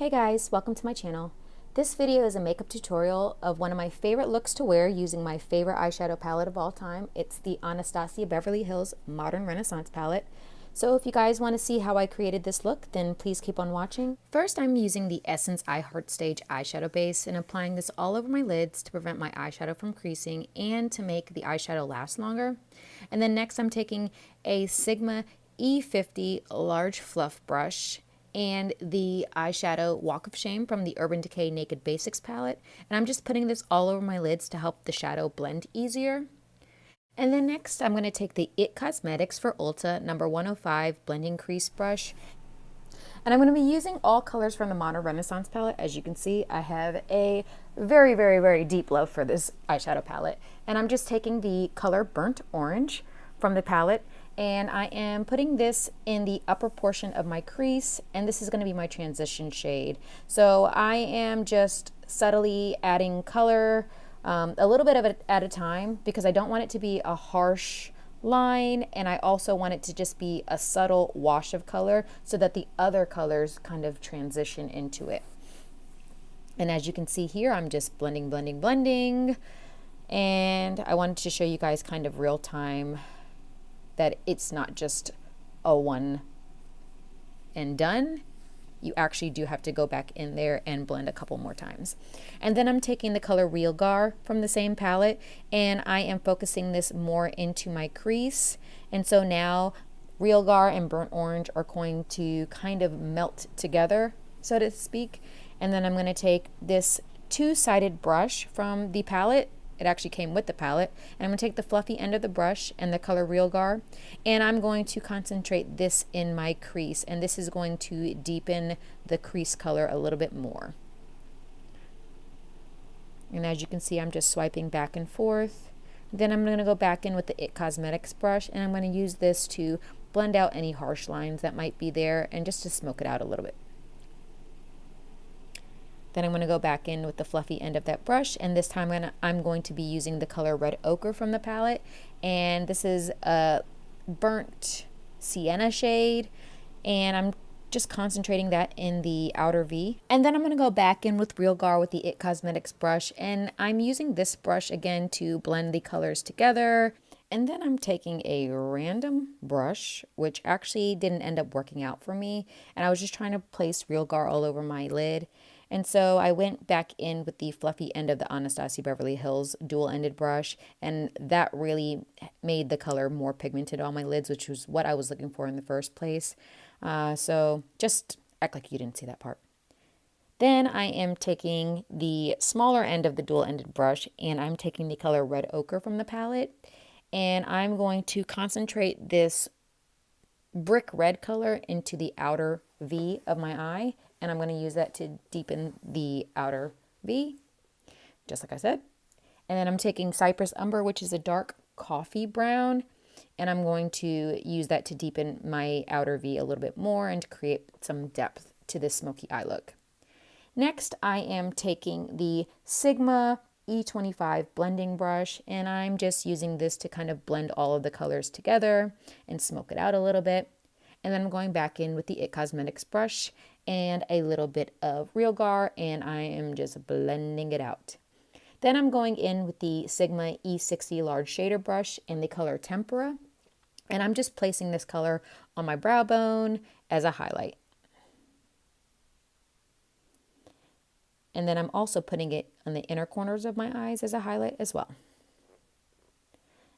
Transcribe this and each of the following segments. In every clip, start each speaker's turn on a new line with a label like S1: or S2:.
S1: Hey guys, welcome to my channel. This video is a makeup tutorial of one of my favorite looks to wear using my favorite eyeshadow palette of all time. It's the Anastasia Beverly Hills Modern Renaissance palette. So if you guys want to see how I created this look, then please keep on watching. First, I'm using the Essence I Heart Stage eyeshadow base and applying this all over my lids to prevent my eyeshadow from creasing and to make the eyeshadow last longer. And then next I'm taking a Sigma E50 large fluff brush and the eyeshadow Walk of Shame from the Urban Decay Naked Basics palette. And I'm just putting this all over my lids to help the shadow blend easier. And then next, I'm going to take the IT Cosmetics for Ulta number 105 Blending Crease Brush. And I'm going to be using all colors from the Modern Renaissance palette. As you can see, I have a very deep love for this eyeshadow palette. And I'm just taking the color Burnt Orange from the palette, and I am putting this in the upper portion of my crease, and this is going to be my transition shade. So I am just subtly adding color, a little bit of it at a time, because I don't want it to be a harsh line, and I also want it to just be a subtle wash of color so that the other colors kind of transition into it. And as you can see here, I'm just blending, and I wanted to show you guys kind of real time that it's not just a one and done. You actually do have to go back in there and blend a couple more times. And then I'm taking the color Real Gar from the same palette, and I am focusing this more into my crease. And so now Real Gar and Burnt Orange are going to kind of melt together, so to speak. And then I'm going to take this two-sided brush from the palette. It actually came with the palette. And I'm going to take the fluffy end of the brush and the color Real Gar, and I'm going to concentrate this in my crease, and this is going to deepen the crease color a little bit more. And as you can see, I'm just swiping back and forth. Then I'm going to go back in with the IT Cosmetics brush, and I'm going to use this to blend out any harsh lines that might be there and just to smoke it out a little bit. Then I'm going to go back in with the fluffy end of that brush, and this time I'm going to be using the color Red Ochre from the palette, and this is a burnt sienna shade, and I'm just concentrating that in the outer V. And then I'm going to go back in with Real Gar with the IT Cosmetics brush, and I'm using this brush again to blend the colors together. And then I'm taking a random brush, which actually didn't end up working out for me, and I was just trying to place Real Gar all over my lid. And so I went back in with the fluffy end of the Anastasia Beverly Hills dual-ended brush, and that really made the color more pigmented on my lids, which was what I was looking for in the first place. So just act like you didn't see that part. Then I am taking the smaller end of the dual-ended brush, and I'm taking the color Red Ochre from the palette, and I'm going to concentrate this brick red color into the outer V of my eye, and I'm going to use that to deepen the outer V, just like I said. And then I'm taking Cypress Umber, which is a dark coffee brown, and I'm going to use that to deepen my outer V a little bit more and to create some depth to this smoky eye look. Next, I am taking the Sigma E25 blending brush, and I'm just using this to kind of blend all of the colors together and smoke it out a little bit. And then I'm going back in with the IT Cosmetics brush and a little bit of Real Gar, and I am just blending it out. Then I'm going in with the Sigma E60 large shader brush in the color Tempera, and I'm just placing this color on my brow bone as a highlight. And then I'm also putting it on the inner corners of my eyes as a highlight as well.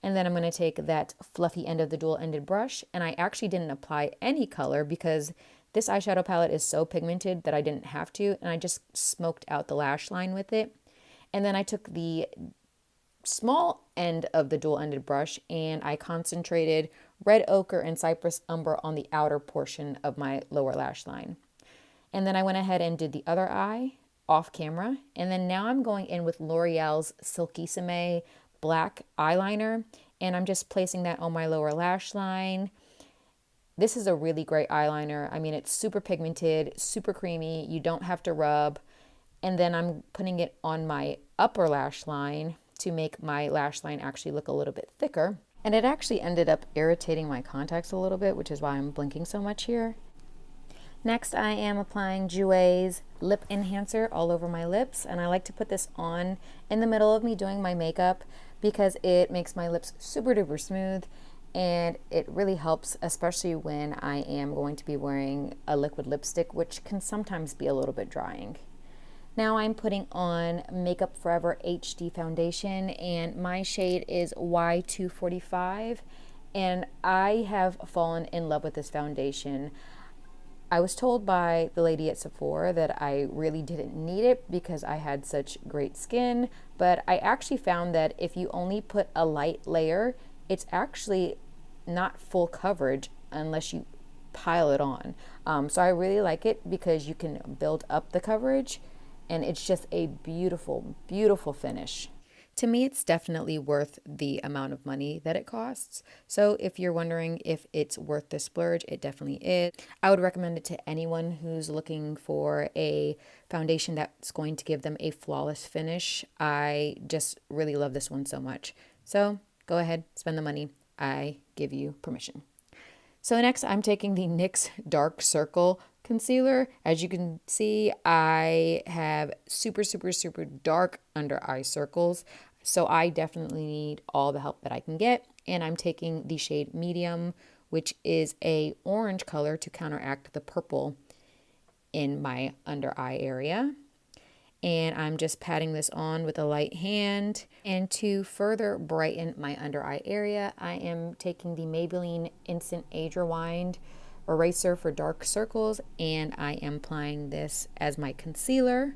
S1: And then I'm going to take that fluffy end of the dual-ended brush, and I actually didn't apply any color because this eyeshadow palette is so pigmented that I didn't have to, and I just smoked out the lash line with it. And then I took the small end of the dual-ended brush, and I concentrated Red Ochre and Cypress Umber on the outer portion of my lower lash line. And then I went ahead and did the other eye off camera, and then now I'm going in with L'Oreal's Silkissime black eyeliner, and I'm just placing that on my lower lash line. This is a really great eyeliner. I mean, it's super pigmented, super creamy. You don't have to rub. And then I'm putting it on my upper lash line to make my lash line actually look a little bit thicker. And it actually ended up irritating my contacts a little bit, which is why I'm blinking so much here. Next, I am applying W.O.S Lip Enhancer all over my lips, and I like to put this on in the middle of me doing my makeup because it makes my lips super duper smooth, and it really helps, especially when I am going to be wearing a liquid lipstick, which can sometimes be a little bit drying. Now I'm putting on Makeup Forever HD foundation, and my shade is Y245, and I have fallen in love with this foundation. I was told by the lady at Sephora that I really didn't need it because I had such great skin, but I actually found that if you only put a light layer, it's actually not full coverage unless you pile it on. So I really like it because you can build up the coverage, and it's just a beautiful, beautiful finish. To me, it's definitely worth the amount of money that it costs. So if you're wondering if it's worth the splurge, it definitely is. I would recommend it to anyone who's looking for a foundation that's going to give them a flawless finish. I just really love this one so much. So go ahead, spend the money. I give you permission. So next, I'm taking the NYX Dark Circle concealer. As you can see, I have super, super, super dark under eye circles. So I definitely need all the help that I can get. And I'm taking the shade Medium, which is a orange color to counteract the purple in my under eye area. And I'm just patting this on with a light hand. And to further brighten my under eye area, I am taking the Maybelline Instant Age Rewind eraser for dark circles, and I am applying this as my concealer.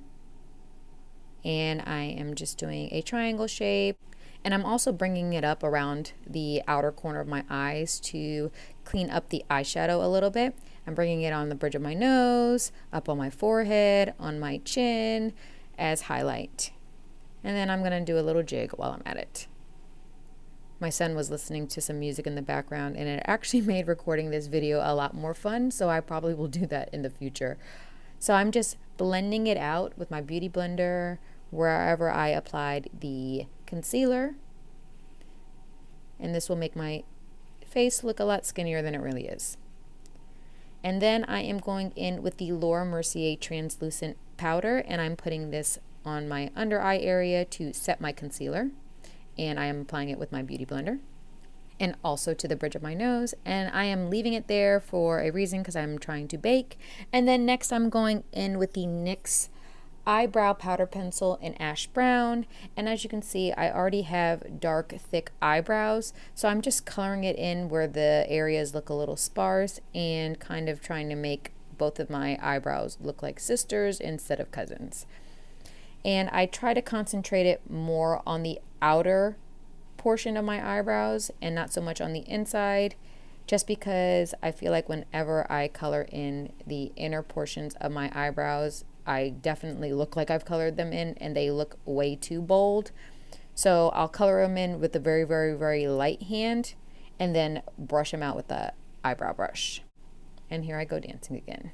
S1: And I am just doing a triangle shape, and I'm also bringing it up around the outer corner of my eyes to clean up the eyeshadow a little bit. I'm bringing it on the bridge of my nose, up on my forehead, on my chin as highlight. And then I'm going to do a little jig while I'm at it. My son was listening to some music in the background, and it actually made recording this video a lot more fun, so I probably will do that in the future. So I'm just blending it out with my beauty blender wherever I applied the concealer. And this will make my face look a lot skinnier than it really is. And then I am going in with the Mercier translucent powder, and I'm putting this on my under eye area to set my concealer. And I am applying it with my beauty blender and also to the bridge of my nose, and I am leaving it there for a reason because I'm trying to bake. And then next I'm going in with the NYX eyebrow powder pencil in ash brown, and as you can see, I already have dark thick eyebrows, so I'm just coloring it in where the areas look a little sparse and kind of trying to make both of my eyebrows look like sisters instead of cousins. And I try to concentrate it more on the outer portion of my eyebrows and not so much on the inside, just because I feel like whenever I color in the inner portions of my eyebrows, I definitely look like I've colored them in and they look way too bold. So I'll color them in with a very, very, very light hand and then brush them out with the eyebrow brush. And here I go dancing again.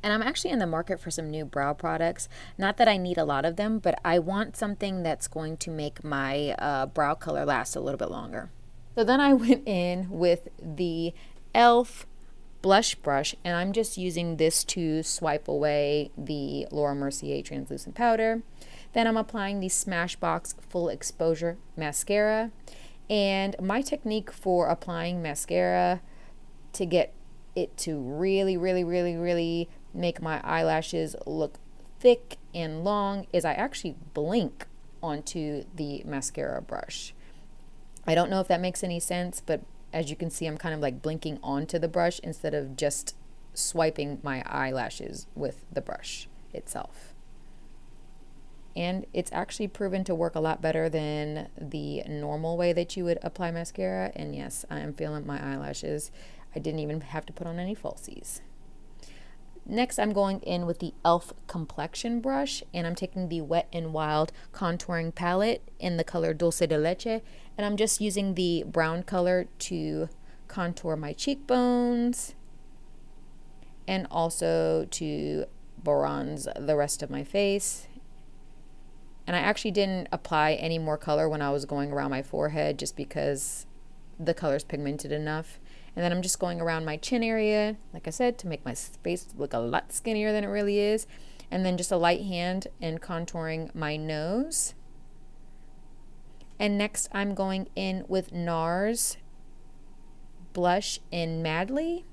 S1: And I'm actually in the market for some new brow products. Not that I need a lot of them, but I want something that's going to make my brow color last a little bit longer. So then I went in with the e.l.f. blush brush, and I'm just using this to swipe away the Mercier translucent powder. Then I'm applying the Smashbox Full Exposure Mascara. And my technique for applying mascara to get it to really, really, really, really make my eyelashes look thick and long is I actually blink onto the mascara brush. I don't know if that makes any sense, but as you can see, I'm kind of like blinking onto the brush instead of just swiping my eyelashes with the brush itself. And it's actually proven to work a lot better than the normal way that you would apply mascara. And yes, I am feeling my eyelashes. I didn't even have to put on any falsies. Next, I'm going in with the e.l.f. complexion brush, and I'm taking the Wet n Wild contouring palette in the color Dulce de Leche, and I'm just using the brown color to contour my cheekbones and also to bronze the rest of my face. And I actually didn't apply any more color when I was going around my forehead just because the color's pigmented enough. And then I'm just going around my chin area, like I said, to make my face look a lot skinnier than it really is. And then just a light hand and contouring my nose. And next I'm going in with NARS blush in Madly.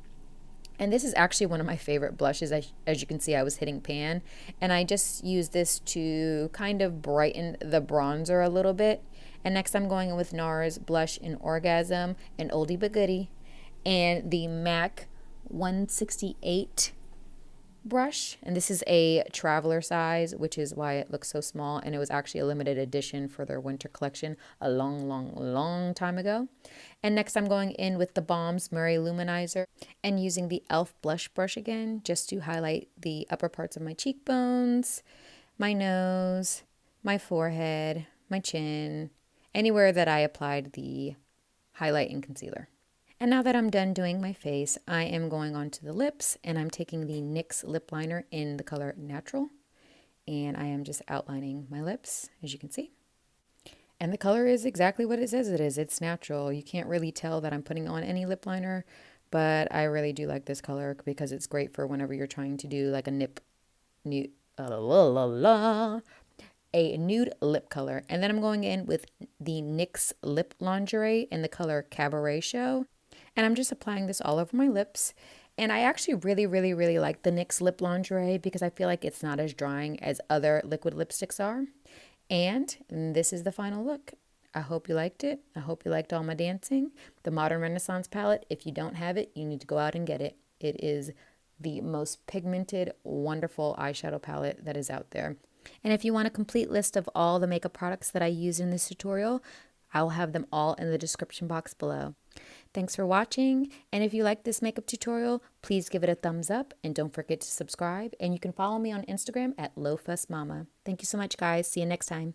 S1: And this is actually one of my favorite blushes. As you can see, I was hitting pan. And I just use this to kind of brighten the bronzer a little bit. And next I'm going in with NARS blush in Orgasm, an oldie but goodie. And the MAC 168 brush, and this is a traveler size, which is why it looks so small, and it was actually a limited edition for their winter collection a long time ago. And next I'm going in with the Balm's Mercier Lou-Manizer and using the e.l.f. blush brush again just to highlight the upper parts of my cheekbones, my nose, my forehead, my chin, anywhere that I applied the highlight and concealer. And now that I'm done doing my face, I am going on to the lips, and I'm taking the NYX Lip Liner in the color Natural. And I am just outlining my lips, as you can see. And the color is exactly what it says it is. It's natural. You can't really tell that I'm putting on any lip liner, but I really do like this color because it's great for whenever you're trying to do like a nude lip color. And then I'm going in with the NYX Lip Lingerie in the color Cabaret Show. And I'm just applying this all over my lips. And I actually really like the NYX Lip Lingerie because I feel like it's not as drying as other liquid lipsticks are. And this is the final look. I hope you liked it. I hope you liked all my dancing. The Modern Renaissance palette, if you don't have it, you need to go out and get it. It is the most pigmented, wonderful eyeshadow palette that is out there. And if you want a complete list of all the makeup products that I use in this tutorial, I'll have them all in the description box below. Thanks for watching, and if you like this makeup tutorial, please give it a thumbs up and don't forget to subscribe, and you can follow me on Instagram at LowFussMama. Thank you so much, guys. See you next time.